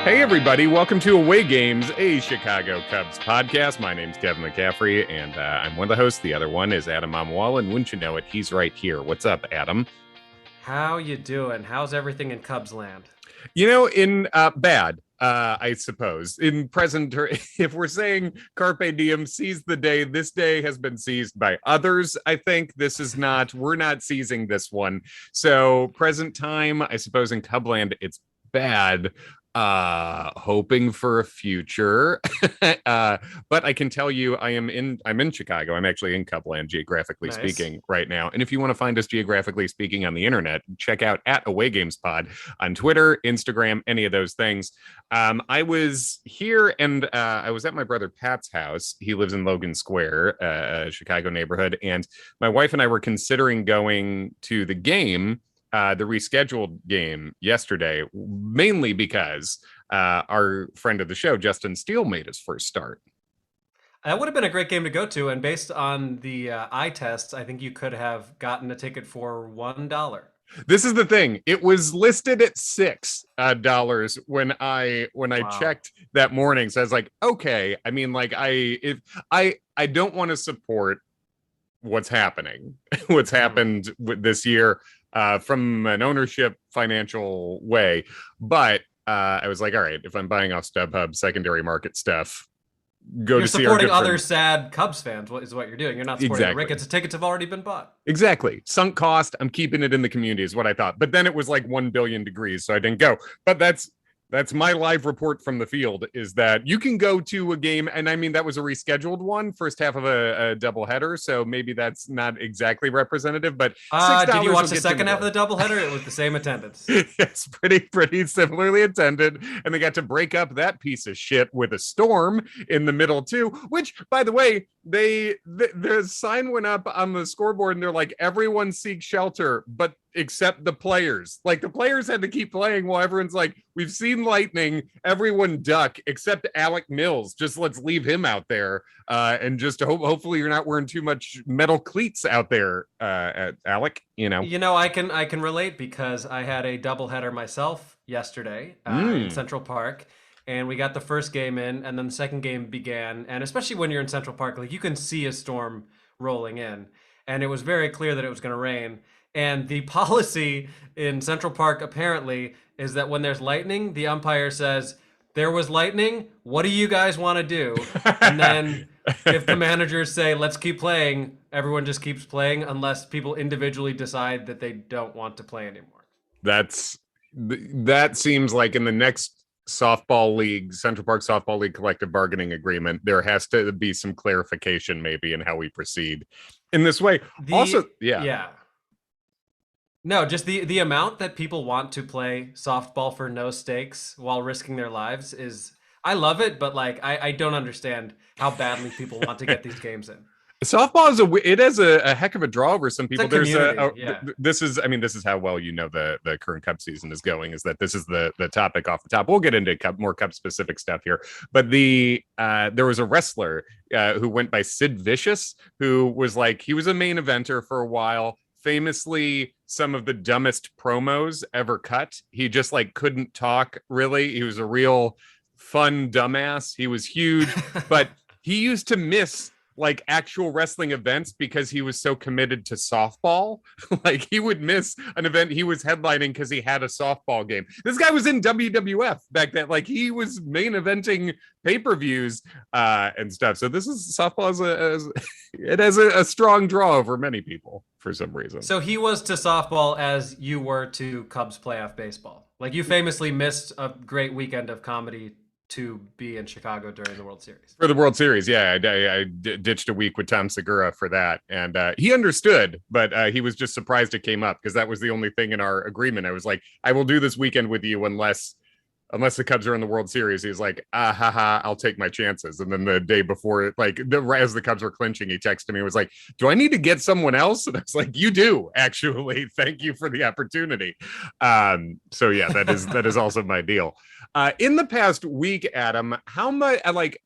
Hey, everybody. Welcome to Away Games, a Chicago Cubs podcast. My name's Kevin McCaffrey, and I'm one of the hosts. The other one is Adam Amwal, and wouldn't you know it, he's right here. What's up, Adam? How you doing? How's everything in Cubs land? You know, in bad, I suppose. In present, if we're saying Carpe Diem, seize the day, this day has been seized by others. I think we're not seizing this one. So present time, I suppose in Cubland, it's bad. Hoping for a future. But I can tell you I'm in Chicago. I'm actually in Cubland, geographically Nice. speaking, right now. And if you want to find us geographically speaking on the internet, check out at Away Games Pod on Twitter, Instagram, any of those things. I was here and I was at my brother Pat's house. He lives in Logan Square, a Chicago neighborhood, and my wife and I were considering going to the game, the rescheduled game yesterday, mainly because our friend of the show, Justin Steele, made his first start. That would have been a great game to go to, and based on the eye tests, I think you could have gotten a ticket for $1. This is the thing. It was listed at $6 when I Wow. checked that morning. So I was like, okay. I mean, like I don't want to support what's happening, what's happened this year. From an ownership financial way. But I was like, all right, if I'm buying off StubHub secondary market stuff, go You're to see our supporting good other friend. sad Cubs fans, is what you're doing. You're not supporting the Exactly. Ricketts. The tickets have already been bought. Exactly. Sunk cost. I'm keeping it in the community is what I thought. But then it was like 1 billion degrees, so I didn't go. But that's my live report from the field, is that you can go to a game, and I mean that was a rescheduled one, first half of a doubleheader, so maybe that's not exactly representative, but $6 Did you watch will the get you in second the half door. of the doubleheader? It was the same attendance. It's pretty similarly attended, and they got to break up that piece of shit with a storm in the middle too. Which, by the way, the sign went up on the scoreboard, and they're like, "Everyone seek shelter," but except the players. Like the players had to keep playing while everyone's like, "We've seen lightning, everyone duck," except Alec Mills. Just let's leave him out there, and just hopefully you're not wearing too much metal cleats out there, Alec. You know. I can relate because I had a doubleheader myself yesterday in Central Park, and we got the first game in, and then the second game began. And especially when you're in Central Park, like you can see a storm rolling in, and it was very clear that it was going to rain. And the policy in Central Park apparently is that when there's lightning, the umpire says, "There was lightning. What do you guys want to do?" And then if the managers say, "Let's keep playing," everyone just keeps playing unless people individually decide that they don't want to play anymore. That seems like in the next softball league, Central Park Softball League collective bargaining agreement, there has to be some clarification maybe in how we proceed in this way. Also, The yeah. Yeah. No, just the amount that people want to play softball for no stakes while risking their lives is, I love it, but like I don't understand how badly people want to get these games in. Softball it has a heck of a draw over some It's a people. community, yeah. This is, I mean, this is how well you know the current Cup season is going, is that this is the topic off the top. We'll get into more Cup specific stuff here, but there was a wrestler who went by Sid Vicious, who was like, he was a main eventer for a while, famously some of the dumbest promos ever cut. He just like couldn't talk really. He was a real fun dumbass. He was huge, but he used to miss like actual wrestling events because he was so committed to softball. Like he would miss an event he was headlining because he had a softball game. This guy was in WWF back then. Like he was main eventing pay-per-views and stuff. So this is softball it has a strong draw over many people for some reason. So he was to softball as you were to Cubs playoff baseball. Like you famously missed a great weekend of comedy to be in Chicago during the World Series. For the World Series, yeah, I ditched a week with Tom Segura for that, and he understood, but he was just surprised it came up because that was the only thing in our agreement. I was like, I will do this weekend with you unless the Cubs are in the World Series. He's like, haha, I'll take my chances. And then the day before, like as the Cubs were clinching, he texted me and was like, do I need to get someone else? And I was like, you do, actually. Thank you for the opportunity. So yeah, that is also my deal. In the past week, Adam, how much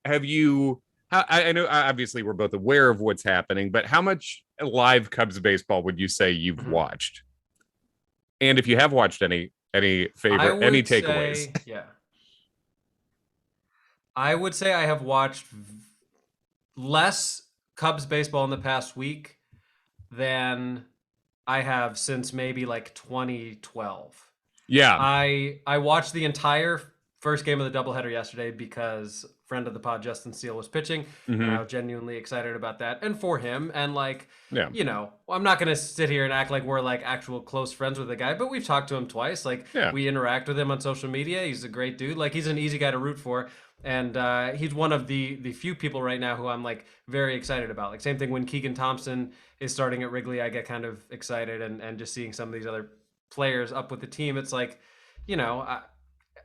have you? I know obviously we're both aware of what's happening, but how much live Cubs baseball would you say you've watched? And if you have watched any favorite, any takeaways? Yeah. I would say I have watched less Cubs baseball in the past week than I have since maybe like 2012. Yeah. I watched the entire first game of the doubleheader yesterday because friend of the pod Justin Steele was pitching, and I Hmm. was genuinely excited about that and for him. And like, Yeah. I'm not gonna sit here and act like we're like actual close friends with the guy, but we've talked to him twice. Like, Yeah. we interact with him on social media. He's a great dude. Like, he's an easy guy to root for. And he's one of the few people right now who I'm like very excited about. Like, same thing when Keegan Thompson is starting at Wrigley, I get kind of excited, and just seeing some of these other players up with the team, it's like, you know,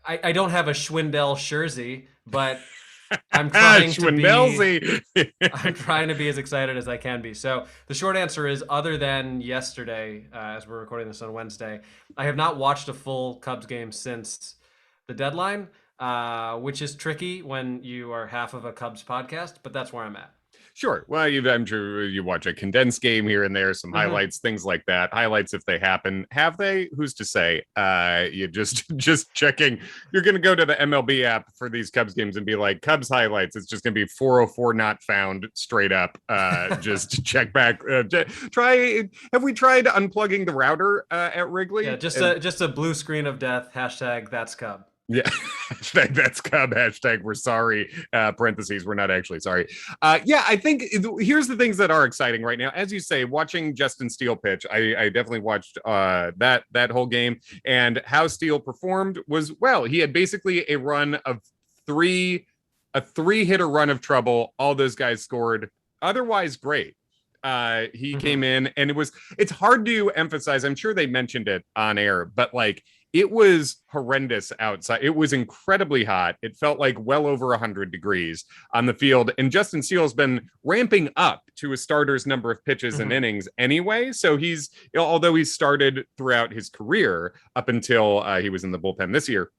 I don't have a Schwindel jersey, but I'm trying to be Schwindelzy. I'm trying to be as excited as I can be. So the short answer is, other than yesterday, as we're recording this on Wednesday, I have not watched a full Cubs game since the deadline, which is tricky when you are half of a Cubs podcast, but that's where I'm at. Sure. Well, I'm sure you watch a condensed game here and there, some Mm-hmm. highlights, things like that. Highlights if they happen. Have they? Who's to say? You just just checking. You're going to go to the MLB app for these Cubs games and be like, Cubs highlights. It's just going to be 404 not found straight up. Just check back. Try. Have we tried unplugging the router at Yeah, Wrigley? just a blue screen of death. Hashtag that's Cub. Yeah, hashtag that's Cub. Hashtag we're sorry. Parentheses, we're not actually sorry. Yeah, I think here's the things that are exciting right now. As you say, watching Justin Steele pitch, I definitely watched that whole game, and how Steele performed was, well, he had basically a run of a three hitter run of trouble. All those guys scored. Otherwise, great. He Mm-hmm. came in, and it's hard to emphasize. I'm sure they mentioned it on air, but like, it was horrendous outside. It was incredibly hot. It felt like well over 100 degrees on the field. And Justin Steele's been ramping up to a starter's number of pitches and Mm-hmm. innings anyway. So although he started throughout his career up until he was in the bullpen this year,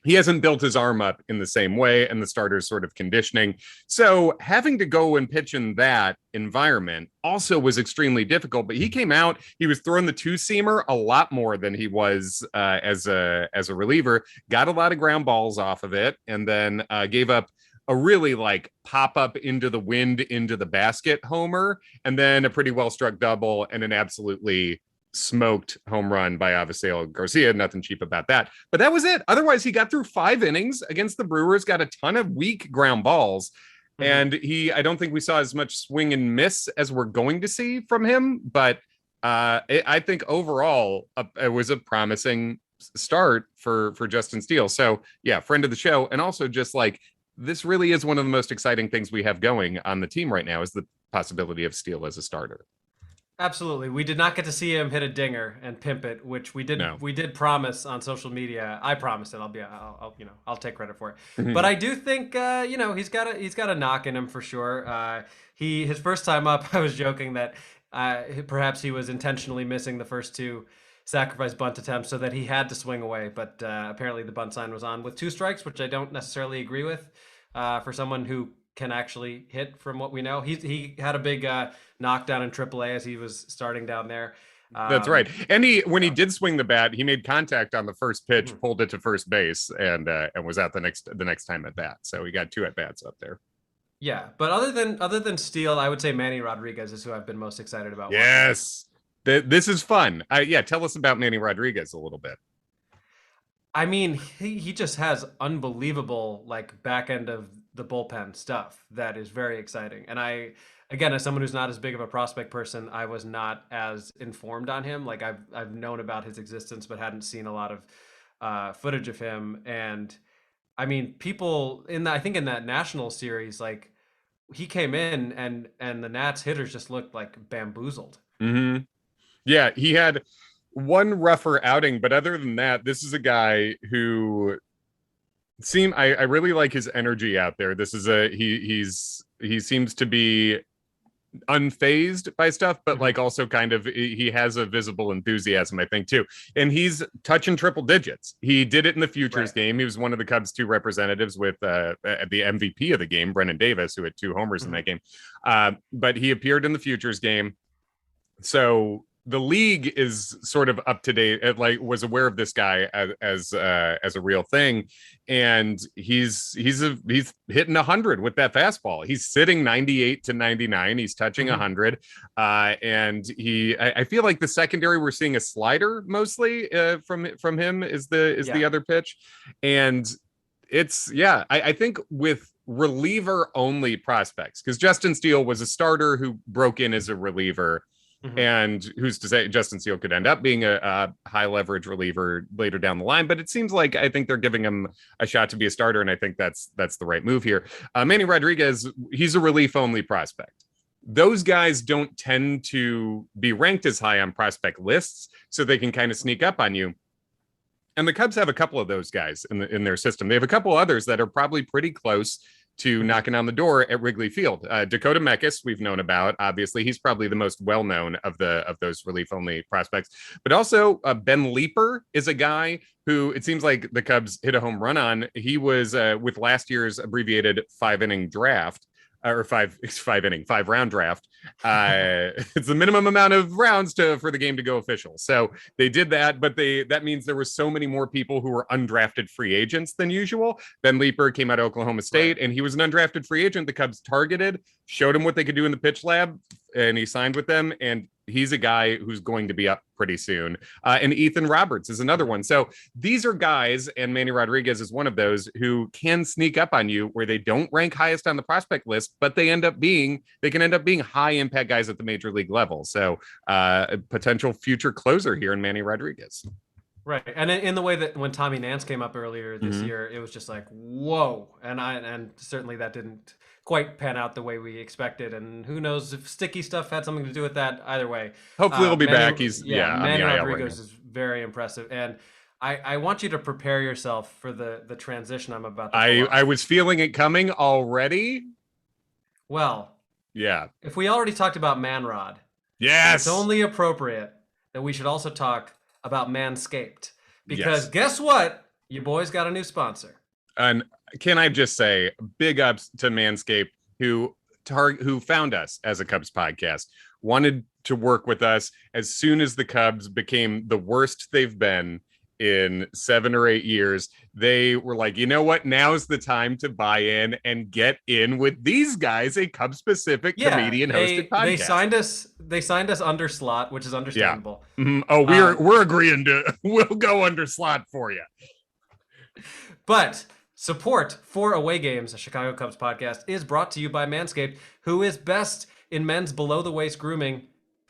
he hasn't built his arm up in the same way, and the starter's sort of conditioning. So having to go and pitch in that environment also was extremely difficult. But he came out, he was throwing the two seamer a lot more than he was as a reliever. Got a lot of ground balls off of it, and then gave up a really like pop up into the wind into the basket homer, and then a pretty well struck double, and an absolutely smoked home run by Avisail Garcia. Nothing cheap about that. But that was it. Otherwise, he got through 5 innings against the Brewers, got a ton of weak ground balls. Mm-hmm. And I don't think we saw as much swing and miss as we're going to see from him. But I think overall, it was a promising start for Justin Steele. So, yeah, friend of the show. And also just like, this really is one of the most exciting things we have going on the team right now, is the possibility of Steele as a starter. Absolutely. We did not get to see him hit a dinger and pimp it, which No. we did promise on social media. I promised it. I'll take credit for it. Mhm. But I do think he's got a knock in him for sure. His first time up, I was joking that perhaps he was intentionally missing the first two sacrifice bunt attempts so that he had to swing away, but apparently the bunt sign was on with two strikes, which I don't necessarily agree with for someone who can actually hit. From what we know, he had a big knockdown in AAA as he was starting down there. That's right. And when he So, did swing the bat, he made contact on the first pitch, mhm. pulled it to first base, and was out the next time at bat. So he got two at bats up there. Yeah, but other than Steele, I would say Manny Rodriguez is who I've been most excited about watching. Yes, this is fun. Yeah, tell us about Manny Rodriguez a little bit. I mean, he just has unbelievable like back end of the bullpen stuff that is very exciting. And again, as someone who's not as big of a prospect person, I was not as informed on him. Like, I've known about his existence, but hadn't seen a lot of footage of him. And I mean, people I think in that national series, like, he came in and the Nats hitters just looked like bamboozled. Hmm. Yeah, he had one rougher outing, but other than that, this is a guy who I really like his energy out there. This is he seems to be unfazed by stuff, but like Mhm. also kind of, he has a visible enthusiasm, I think, too. And he's touching triple digits. He did it in the futures Right. game. He was one of the Cubs' two representatives with the MVP of the game, Brennan Davis, who had two homers in Mhm. that game. But he appeared in the futures game. So the league is sort of up to date, like was aware of this guy as a real thing, and he's hitting 100 with that fastball. He's sitting 98 to 99. He's touching 100, and I feel like the secondary we're seeing a slider mostly from him is the other pitch, and it's I think with reliever only prospects, because Justin Steele was a starter who broke in as a reliever. And who's to say Justin Steele could end up being a high leverage reliever later down the line? But it seems like I think they're giving him a shot to be a starter, and I think that's the right move here. Manny Rodriguez, he's a relief only prospect. Those guys don't tend to be ranked as high on prospect lists, so they can kind of sneak up on you. And the Cubs have a couple of those guys in their system. They have a couple others that are probably pretty close to knocking on the door at Wrigley Field. Dakota Mekkes, we've known about. Obviously, he's probably the most well-known of those relief-only prospects. But also, Ben Leeper is a guy who it seems like the Cubs hit a home run on. He was with last year's abbreviated 5-inning draft. Or five round draft. It's the minimum amount of rounds for the game to go official. So they did that, but that means there were so many more people who were undrafted free agents than usual. Ben Leeper came out of Oklahoma State, and he was an undrafted free agent. The Cubs targeted, showed him what they could do in the pitch lab, and he signed with them. And he's a guy who's going to be up pretty soon. And Ethan Roberts is another one. So these are guys, and Manny Rodriguez is one of those, who can sneak up on you where they don't rank highest on the prospect list, but they can end up being high impact guys at the major league level. So a potential future closer here in Manny Rodriguez. Right. And in the way that when Tommy Nance came up earlier this year, it was just like, whoa. And certainly that didn't quite pan out the way we expected. And who knows if sticky stuff had something to do with that. Either way. Hopefully he'll be back. He's Manny Rodriguez is very impressive. And I want you to prepare yourself for the transition I'm about to I was feeling it coming already. Well, yeah. If we already talked about Manrod, yes, it's only appropriate that we should also talk about Manscaped. Because guess what? You boys got a new sponsor. And can I just say, big ups to Manscaped, who found us as a Cubs podcast, wanted to work with us as soon as the Cubs became the worst they've been in 7 or 8 years. They were like, you know what? Now's the time to buy in and get in with these guys, a Cubs specific comedian hosted podcast. They signed us under slot, which is understandable. Yeah. Mm-hmm. Oh, we're agreeing we'll go under slot for you. But support for Away Games, a Chicago Cubs podcast, is brought to you by Manscaped, who is best in men's below-the-waist grooming,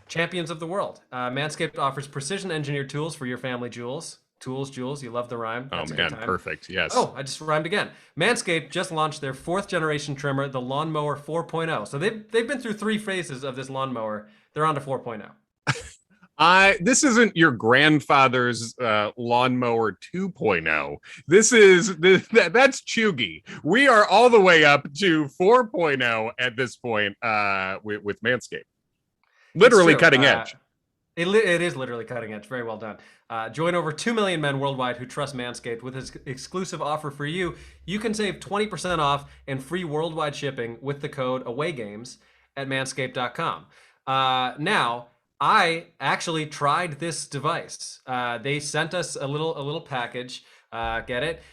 champions of the world. Manscaped offers precision-engineered tools for your family jewels. Tools, Jules, you love the rhyme. That's oh, man, perfect, yes. Oh, I just rhymed again. Manscaped just launched their 4th-generation trimmer, the Lawnmower 4.0. So they've been through 3 phases of this lawnmower. They're on to 4.0. This isn't your grandfather's lawnmower 2.0. That's chuggy. We are all the way up to 4.0 at this point with Manscaped. Literally cutting edge. It is literally cutting edge. Very well done. Join over 2 million men worldwide who trust Manscaped with his exclusive offer for you. You can save 20% off and free worldwide shipping with the code AWAYGAMES at manscaped.com. Now, I actually tried this device. They sent us a little package. Get it?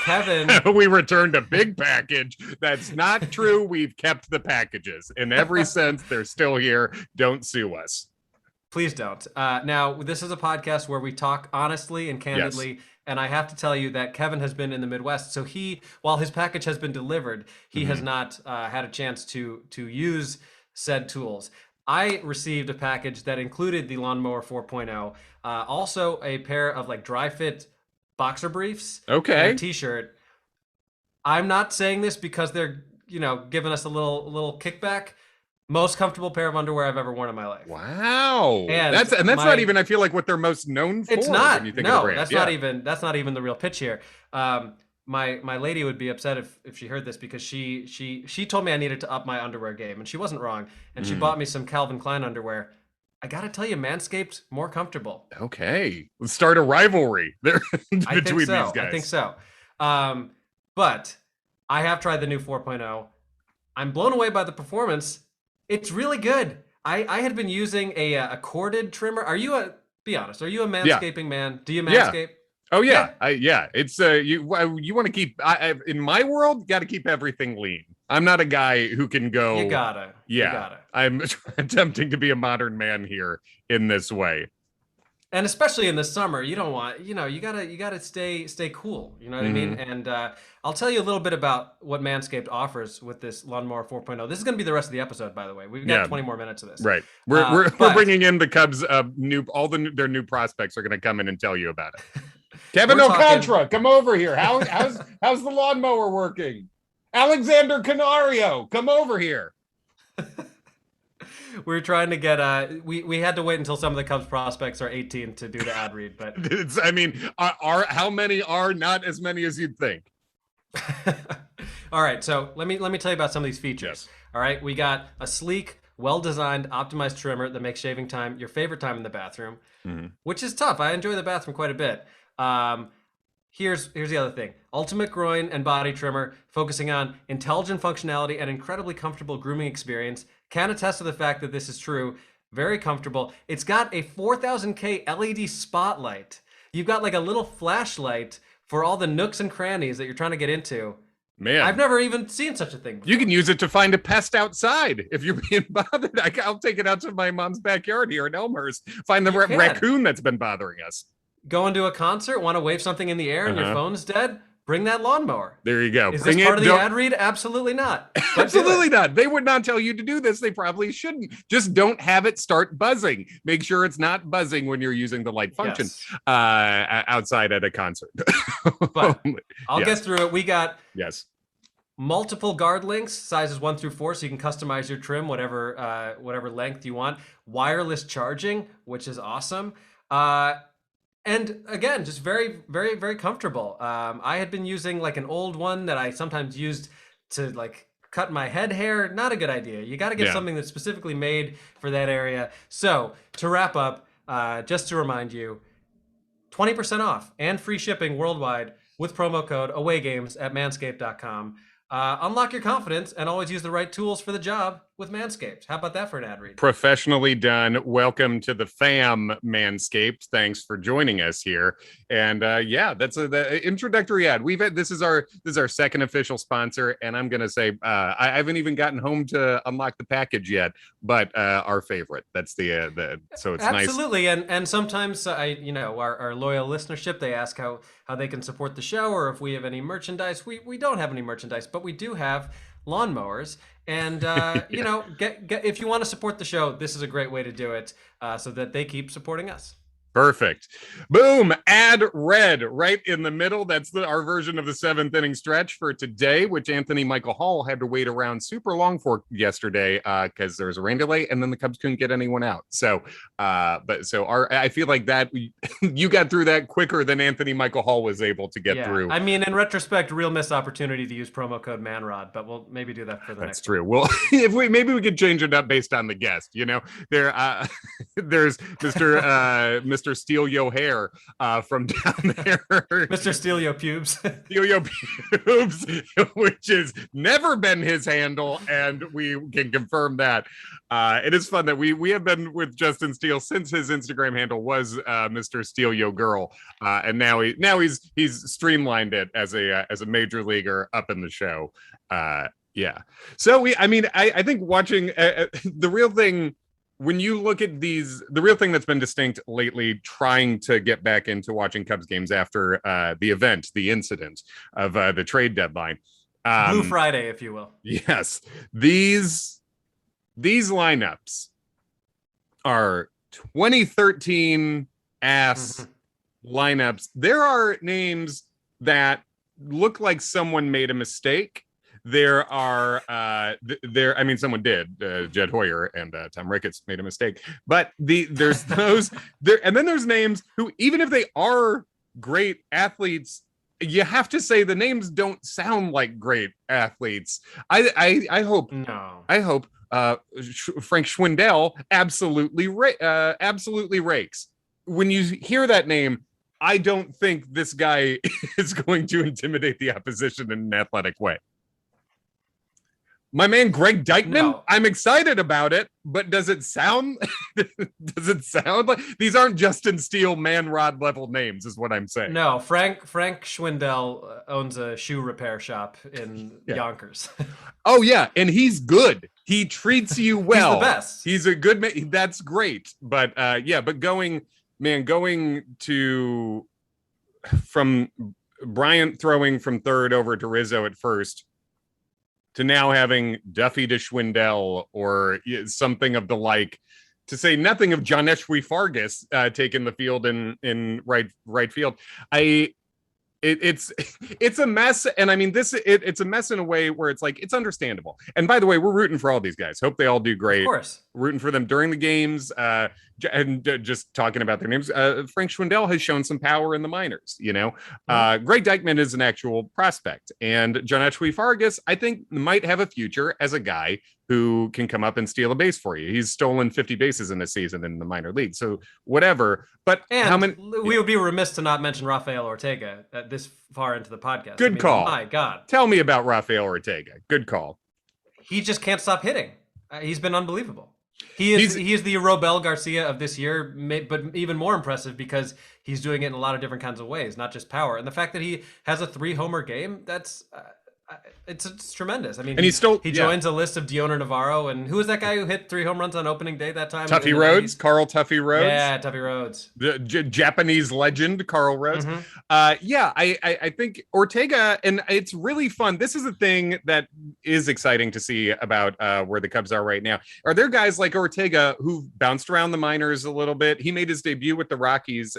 Kevin. We returned a big package. That's not true. We've kept the packages. In every sense, they're still here. Don't sue us. Please don't. Now, this is a podcast where we talk honestly and candidly. Yes. And I have to tell you that Kevin has been in the Midwest. So while his package has been delivered, he has not had a chance to use said tools. I received a package that included the Lawnmower 4.0, also a pair of like dry fit boxer briefs, and a t-shirt. I'm not saying this because they're, giving us a little kickback. Most comfortable pair of underwear I've ever worn in my life. Wow. And that's not even, I feel like, what they're most known for. It's not. When you think no, of the brand. that's not even the real pitch here. My lady would be upset if she heard this because she told me I needed to up my underwear game, and she wasn't wrong. And she bought me some Calvin Klein underwear. I gotta tell you, Manscaped more comfortable. Okay, let's start a rivalry there between these guys. I think so. But I have tried the new 4.0. I'm blown away by the performance. It's really good. I had been using a corded trimmer. Be honest, are you a Yeah. manscaping man? Do you Yeah. manscape? Oh yeah. Yeah, It's you want to keep in my world, got to keep everything lean. I'm not a guy who can you go, gotta. You yeah. gotta. I'm attempting to be a modern man here in this way. And especially in the summer, you don't want, you gotta stay cool. You know what I mean? Hmm. And I'll tell you a little bit about what Manscaped offers with this Lawnmower 4.0. This is gonna be the rest of the episode, by the way. We've got Yeah. 20 more minutes of this. Right. We're But bringing in the Cubs their new prospects are going to come in and tell you about it. Kevin we're talking. Alcantara, come over here. How's the lawnmower working? Alexander Canario, come over here. We're trying to get we had to wait until some of the Cubs prospects are 18 to do the ad read, but are how many are not as many as you'd think. all right, so let me tell you about some of these features. Yes. All right, we got a sleek, well-designed, optimized trimmer that makes shaving time your favorite time in the bathroom, which is tough. I enjoy the bathroom quite a bit. Here's the other thing. Ultimate groin and body trimmer, focusing on intelligent functionality and incredibly comfortable grooming experience. Can attest to the fact that this is true. Very comfortable. It's got a 4000K LED spotlight. You've got like a little flashlight for all the nooks and crannies that you're trying to get into. Man, I've never even seen such a thing before. You can use it to find a pest outside if you're being bothered. I'll take it out to my mom's backyard here in Elmhurst. Find the raccoon that's been bothering us. Going to a concert, want to wave something in the air and your phone's dead? Bring that lawnmower. There you go. Is this part of the ad read? Absolutely not. Absolutely not. They would not tell you to do this. They probably shouldn't. Just don't have it start buzzing. Make sure it's not buzzing when you're using the light function outside at a concert. But I'll get through it. We got multiple guard links, sizes 1 through 4, so you can customize your trim, whatever length you want. Wireless charging, which is awesome. And again, just very, very, very comfortable. I had been using like an old one that I sometimes used to like cut my head hair. Not a good idea. You got to get something that's specifically made for that area. So to wrap up, just to remind you, 20% off and free shipping worldwide with promo code AWAYGAMES at manscaped.com. Unlock your confidence and always use the right tools for the job with Manscaped. How about that for an ad read? Professionally done. Welcome to the fam, Manscaped. Thanks for joining us here. And that's the introductory ad. This is our second official sponsor, and I'm gonna say I haven't even gotten home to unlock the package yet, but our favorite. That's the so it's absolutely. nice. And sometimes our loyal listenership, they ask how they can support the show or if we have any merchandise. We don't have any merchandise, but we do have lawnmowers. And get if you want to support the show, this is a great way to do it, so that they keep supporting us. Perfect. Boom. Ad read right in the middle. That's our version of the 7th inning stretch for today, which Anthony Michael Hall had to wait around super long for yesterday because there was a rain delay and then the Cubs couldn't get anyone out. So, I feel like that you got through that quicker than Anthony Michael Hall was able to get through. I mean, in retrospect, real missed opportunity to use promo code MANROD, but we'll maybe do that for the next. That's true. Well, maybe we could change it up based on the guest. There's Mr. Steele Yo Hair from down there. Mr. Steele Yo Pubes. Steele Yo Pubes, which has never been his handle, and we can confirm that. It is fun that we have been with Justin Steele since his Instagram handle was Mr. Steele Yo Girl, and now he's streamlined it as a major leaguer up in the show. So I think watching the real thing. When you look at these, the real thing that's been distinct lately, trying to get back into watching Cubs games after the incident of the trade deadline. Blue Friday, if you will. Yes. These lineups are 2013 lineups. There are names that look like someone made a mistake. There are someone did. Jed Hoyer and Tom Ricketts made a mistake, but there's those there, and then there's names who, even if they are great athletes, you have to say the names don't sound like great athletes. I hope Frank Schwindel absolutely rakes. When you hear that name, I don't think this guy is going to intimidate the opposition in an athletic way. My man Greg Dykman, No. I'm excited about it, but does it sound like these aren't Justin Steele man rod level names, is what I'm saying. No, Frank Schwindel owns a shoe repair shop in Yeah. Yonkers. Oh yeah, and he's good. He treats you well. He's the best. He's a good man. That's great. But but going to from Bryant throwing from third over to Rizzo at first, to now having Duffy to Schwindel or something of the like, to say nothing of Joneshwi Fargas taking the field in right field. It's a mess, and I mean it's a mess in a way where it's like it's understandable. And by the way, we're rooting for all these guys. Hope they all do great. Of course, rooting for them during the games. And just talking about their names, Frank Schwindel has shown some power in the minors. Greg Dykman is an actual prospect, and Joneshwi Fargas, I think, might have a future as a guy who can come up and steal a base for you. He's stolen 50 bases in a season in the minor league, so whatever. But and how many? We would be remiss to not mention Rafael Ortega this far into the podcast. Good call. My God, tell me about Rafael Ortega. Good call. He just can't stop hitting. He's been unbelievable. He is the Robel Garcia of this year, but even more impressive because he's doing it in a lot of different kinds of ways, not just power. And the fact that he has a 3-homer game, that's it's tremendous. I mean, and he joins a list of Dioner Navarro, and who was that guy who hit 3 home runs on opening day that time? Tuffy Rhodes, Carl Tuffy Rhodes. Yeah, Tuffy Rhodes, the Japanese legend, Carl Rhodes. Mm-hmm. I think Ortega, and it's really fun. This is a thing that is exciting to see about where the Cubs are right now. Are there guys like Ortega who've bounced around the minors a little bit? He made his debut with the Rockies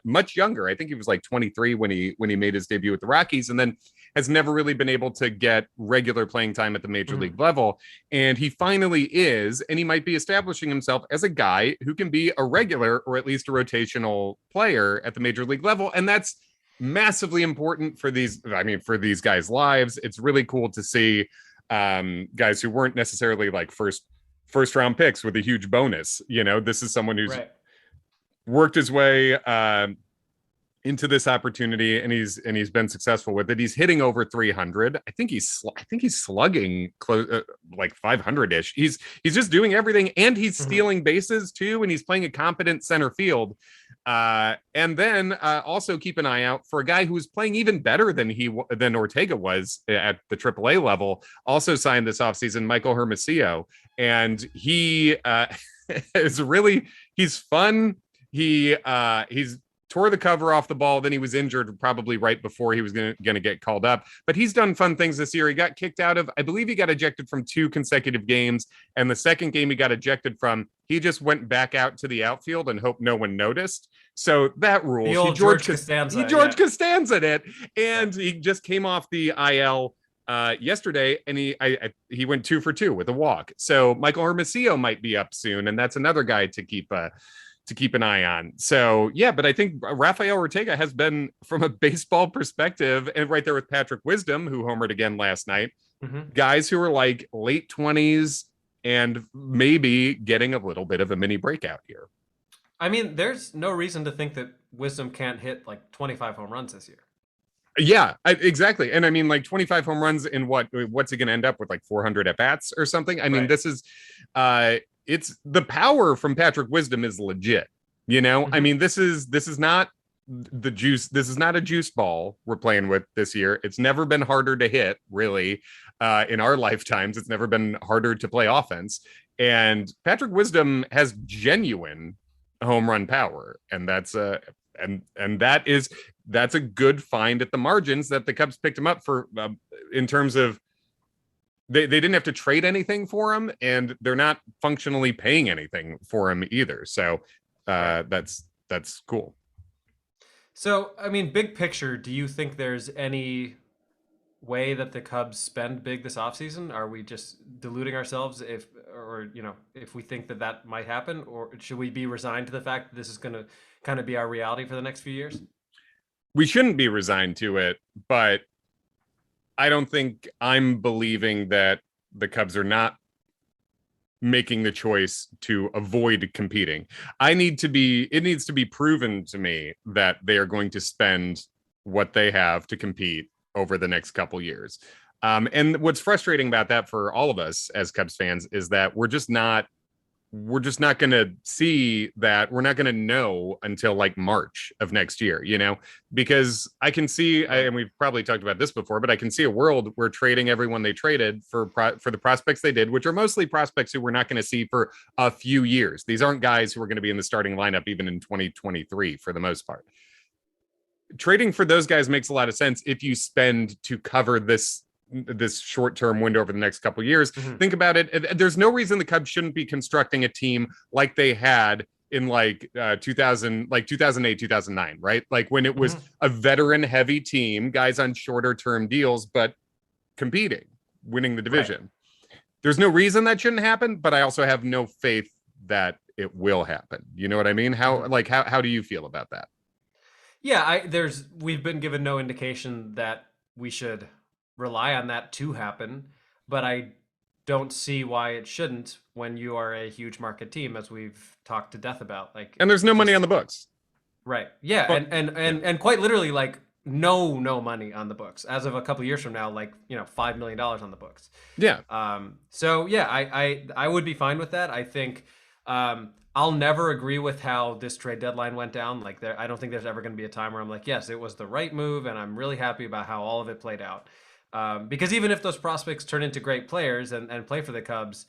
much younger. I think he was like 23 when he made his debut with the Rockies, and then has never really been able to get regular playing time at the major league level. And he finally is, and he might be establishing himself as a guy who can be a regular or at least a rotational player at the major league level. And that's massively important for these guys' lives. It's really cool to see guys who weren't necessarily like first round picks with a huge bonus. This is someone who's worked his way into this opportunity, and he's been successful with it. He's hitting over 300. I think he's slugging close like 500-ish. He's just doing everything, and he's stealing bases too, and he's playing a competent center field. And then also keep an eye out for a guy who's playing even better than Ortega was at the AAA level. Also signed this offseason, Michael Hermacio, and he he's fun. He's tore the cover off the ball, then he was injured probably right before he was going to get called up. But he's done fun things this year. He got kicked out of, I believe he got ejected from 2 consecutive games, and the second game he got ejected from, he just went back out to the outfield and hoped no one noticed. So that rules. The old George Costanza. Costanza'd it, and he just came off the IL yesterday, and he went 2 for 2 with a walk. So Michael Hermacio might be up soon, and that's another guy to keep an eye on. So yeah, but I think Rafael Ortega has been, from a baseball perspective, and right there with Patrick Wisdom, who homered again last night, guys who are like late 20s and maybe getting a little bit of a mini breakout here. I mean, there's no reason to think that Wisdom can't hit like 25 home runs this year. Yeah, exactly. And I mean, like 25 home runs in what's he going to end up with, like 400 at bats or something? I mean, this is it's the power from Patrick Wisdom is legit. I mean, this is not the juice. This is not a juice ball we're playing with this year. It's never been harder to hit, really, in our lifetimes. It's never been harder to play offense. And Patrick Wisdom has genuine home run power, and that's a good find at the margins that the Cubs picked him up for, in terms of they didn't have to trade anything for him, and they're not functionally paying anything for him either. So that's cool. So, I mean, big picture, do you think there's any way that the Cubs spend big this offseason? Are we just deluding ourselves if we think that might happen, or should we be resigned to the fact that this is going to kind of be our reality for the next few years? We shouldn't be resigned to it, but I don't think I'm believing that the Cubs are not making the choice to avoid competing. It needs to be proven to me that they are going to spend what they have to compete over the next couple years. And what's frustrating about that for all of us as Cubs fans is that we're just not going to see that. We're not going to know until like March of next year, because I can see, and we've probably talked about this before, but I can see a world where trading everyone they traded for the prospects they did, which are mostly prospects who we're not going to see for a few years. These aren't guys who are going to be in the starting lineup even in 2023 for the most part. Trading for those guys makes a lot of sense if you spend to cover this short-term window over the next couple of years. Think about it. There's no reason the Cubs shouldn't be constructing a team like they had in 2008, 2009, right? Like when it was a veteran heavy team, guys on shorter term deals, but competing, winning the division. Right. There's no reason that shouldn't happen, but I also have no faith that it will happen. You know what I mean? How do you feel about that? Yeah, we've been given no indication that we should rely on that to happen, but I don't see why it shouldn't when you are a huge market team, as we've talked to death about. And there's no money on the books. Right. Yeah, but, and quite literally no money on the books. As of a couple of years from now, $5 million on the books. Yeah. So yeah, I would be fine with that. I think I'll never agree with how this trade deadline went down. I don't think there's ever going to be a time where I'm like, yes, it was the right move, and I'm really happy about how all of it played out. Because even if those prospects turn into great players and play for the Cubs,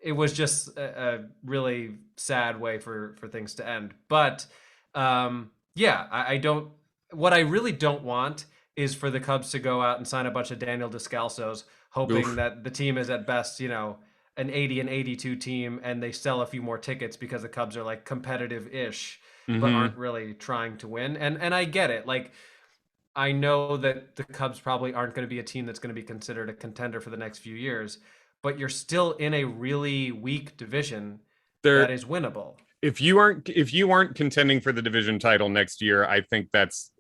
it was just a really sad way for things to end. But I don't. What I really don't want is for the Cubs to go out and sign a bunch of Daniel Descalsos, hoping that the team is at best, an 80 and 82 team, and they sell a few more tickets because the Cubs are competitive-ish, but aren't really trying to win. And I get it. I know that the Cubs probably aren't going to be a team that's going to be considered a contender for the next few years, but you're still in a really weak division that is winnable. If you aren't contending for the division title next year, I think that's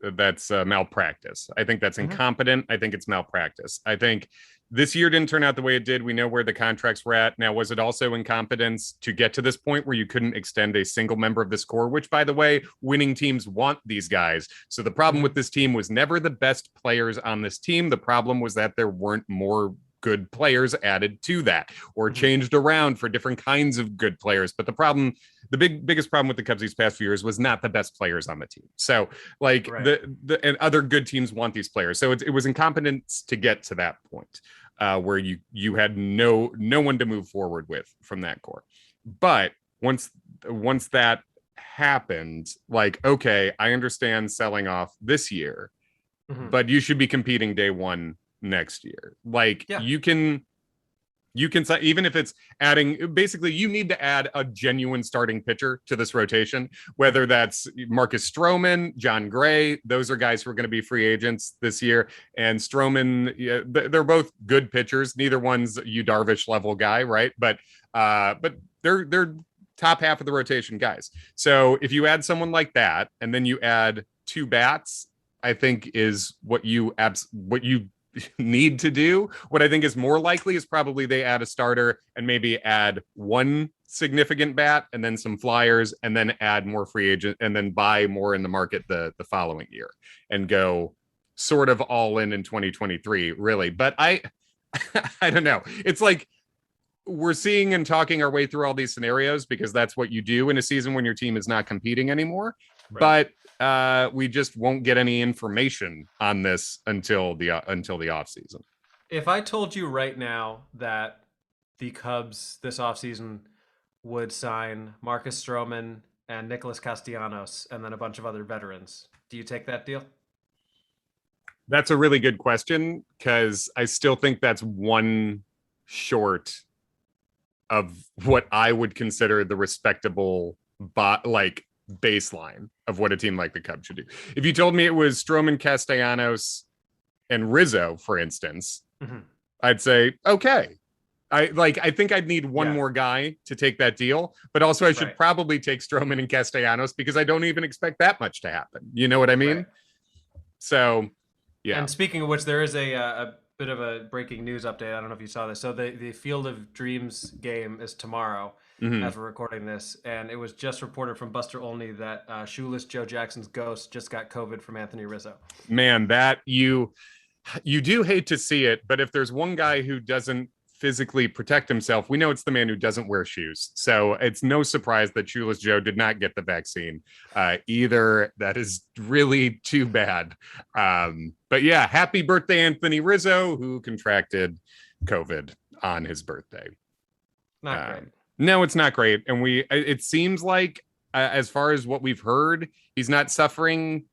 malpractice. I think that's incompetent. I think it's malpractice. I think this year didn't turn out the way it did. We know where the contracts were at. Now, was it also incompetence to get to this point where you couldn't extend a single member of this core, which, by the way, winning teams want these guys. So the problem with this team was never the best players on this team. The problem was that there weren't more good players added to that or changed around for different kinds of good players. But the biggest problem with the Cubs these past few years was not the best players on the team. So and other good teams want these players. So it was incompetence to get to that point where you had no one to move forward with from that core. But once that happened, okay, I understand selling off this year, but you should be competing day one next year. You can even if it's adding, basically you need to add a genuine starting pitcher to this rotation, whether that's Marcus Stroman, John Gray. Those are guys who are going to be free agents this year. And Stroman, they're both good pitchers. Neither one's Yu Darvish level guy, right? But they're top half of the rotation guys. So if you add someone like that and then you add two bats, I think is what you need to do. What I think is more likely is probably they add a starter and maybe add one significant bat and then some flyers and then add more free agent and then buy more in the market the following year and go sort of all in 2023, really. But I don't know. It's we're seeing and talking our way through all these scenarios because that's what you do in a season when your team is not competing anymore. Right. But we just won't get any information on this until the offseason. If I told you right now that the Cubs this offseason would sign Marcus Stroman and Nicholas Castellanos and then a bunch of other veterans, do you take that deal? That's a really good question because I still think that's one short of what I would consider the respectable baseline of what a team like the Cubs should do. If you told me it was Stroman, Castellanos, and Rizzo, for instance, I'd say, okay. I think I'd need one more guy to take that deal, but also I should probably take Stroman and Castellanos because I don't even expect that much to happen. You know what I mean? Right. So, yeah. And speaking of which, there is a bit of a breaking news update. I don't know if you saw this. So the Field of Dreams game is tomorrow as we're recording this. And it was just reported from Buster Olney that shoeless Joe Jackson's ghost just got COVID from Anthony Rizzo. Man, You do hate to see it, but if there's one guy who doesn't physically protect himself, we know it's the man who doesn't wear shoes. So it's no surprise that Shoeless Joe did not get the vaccine either. That is really too bad. But yeah, happy birthday, Anthony Rizzo, who contracted COVID on his birthday. Not great. No, it's not great. And it seems like, as far as what we've heard, he's not suffering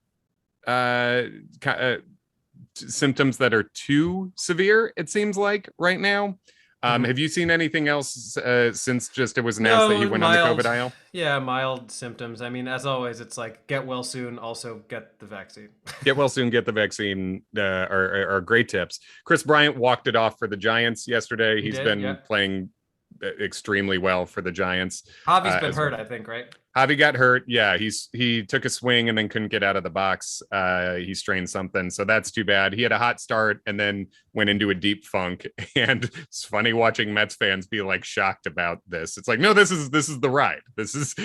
symptoms that are too severe, it seems like, right now. Have you seen anything else since just it was announced that he went mild, on the COVID IL? Yeah, mild symptoms. I mean, as always, it's like get well soon, also get the vaccine. Get well soon, get the vaccine are great tips. Chris Bryant walked it off for the Giants yesterday. He's been playing extremely well for the Giants. Javi's been hurt, I think, right? Javi got hurt. Yeah, he took a swing and then couldn't get out of the box. He strained something, so that's too bad. He had a hot start and then went into a deep funk. And it's funny watching Mets fans be like shocked about this. It's like, no, this is the ride. This is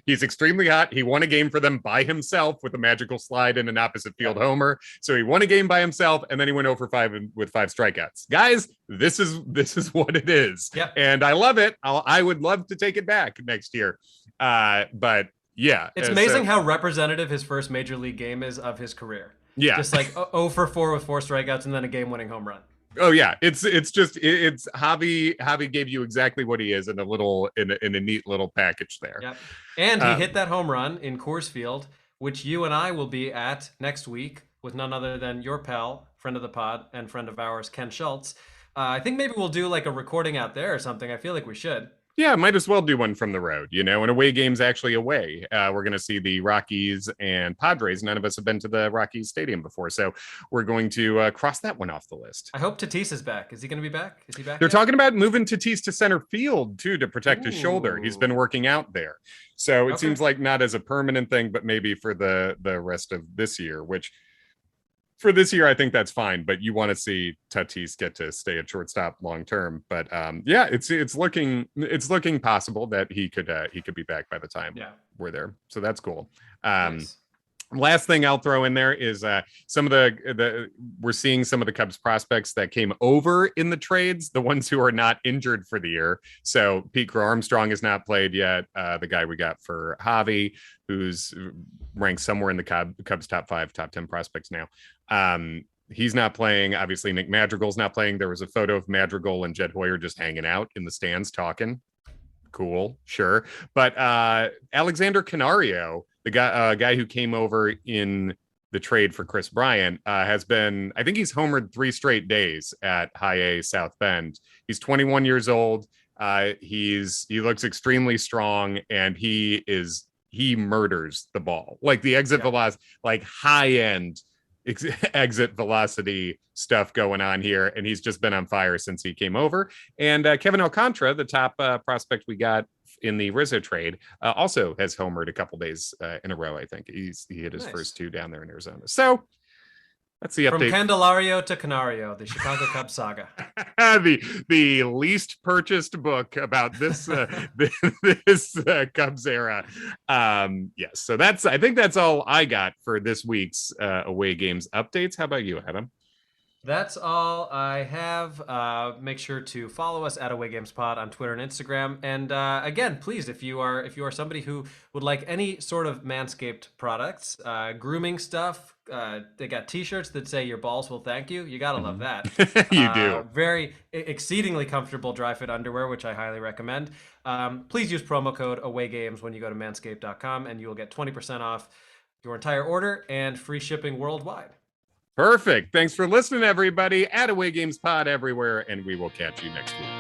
he's extremely hot. He won a game for them by himself with a magical slide in an opposite field homer. So he won a game by himself, and then he went 0 for 5 with 5 strikeouts. Guys, this is what it is. Yep. And I love it. I would love to take it back next year. But yeah, it's amazing how representative his first major league game is of his career. Yeah, just like 0 for 4 with 4 strikeouts and then a game-winning home run. Oh yeah, it's Javi. Javi gave you exactly what he is in a neat little package there. Yep. And he hit that home run in Coors Field, which you and I will be at next week with none other than your pal, friend of the pod, and friend of ours, Ken Schultz. I think maybe we'll do like a recording out there or something. I feel like we should. Yeah, might as well do one from the road, and away game's actually away. We're going to see the Rockies and Padres. None of us have been to the Rockies Stadium before, so we're going to cross that one off the list. I hope Tatis is back. Is he going to be back? Is he back? They're talking about moving Tatis to center field, too, to protect his shoulder. He's been working out there. So it seems like not as a permanent thing, but maybe for the rest of this year, which... For this year, I think that's fine, but you want to see Tatis get to stay at shortstop long term. But yeah, it's looking possible that he could be back by the time we're there. So that's cool. Nice. Last thing I'll throw in there is some of we're seeing some of the Cubs prospects that came over in the trades, the ones who are not injured for the year. So Pete Crow Armstrong has not played yet. The guy we got for Javi, who's ranked somewhere in the Cubs top 5, top 10 prospects now. He's not playing. Obviously, Nick Madrigal's not playing. There was a photo of Madrigal and Jed Hoyer just hanging out in the stands talking. Cool, sure. But Alexander Canario, the guy who came over in the trade for Chris Bryant, has been, I think he's homered 3 straight days at High A South Bend. He's 21 years old. He looks extremely strong, and he murders the ball. Like the exit velocity, like high end exit velocity stuff going on here, and he's just been on fire since he came over. And Kevin Alcantara, the top prospect we got in the Rizzo trade, also has homered a couple days in a row. I think he hit his first 2 down there in Arizona. So that's the update. From Candelario to Canario, the Chicago Cubs saga. the least purchased book about this this Cubs era. Yes, so I think that's all I got for this week's away games updates. How about you, Adam? That's all I have. Make sure to follow us at Away Games Pod on Twitter and Instagram. And again, please, if you are somebody who would like any sort of Manscaped products, grooming stuff, they got T-shirts that say "Your balls will thank you." You gotta love that. You do. Very exceedingly comfortable dry fit underwear, which I highly recommend. Please use promo code AwayGames when you go to manscaped.com, and you will get 20% off your entire order and free shipping worldwide. Perfect. Thanks for listening, everybody. At Away Games Pod everywhere, and we will catch you next week.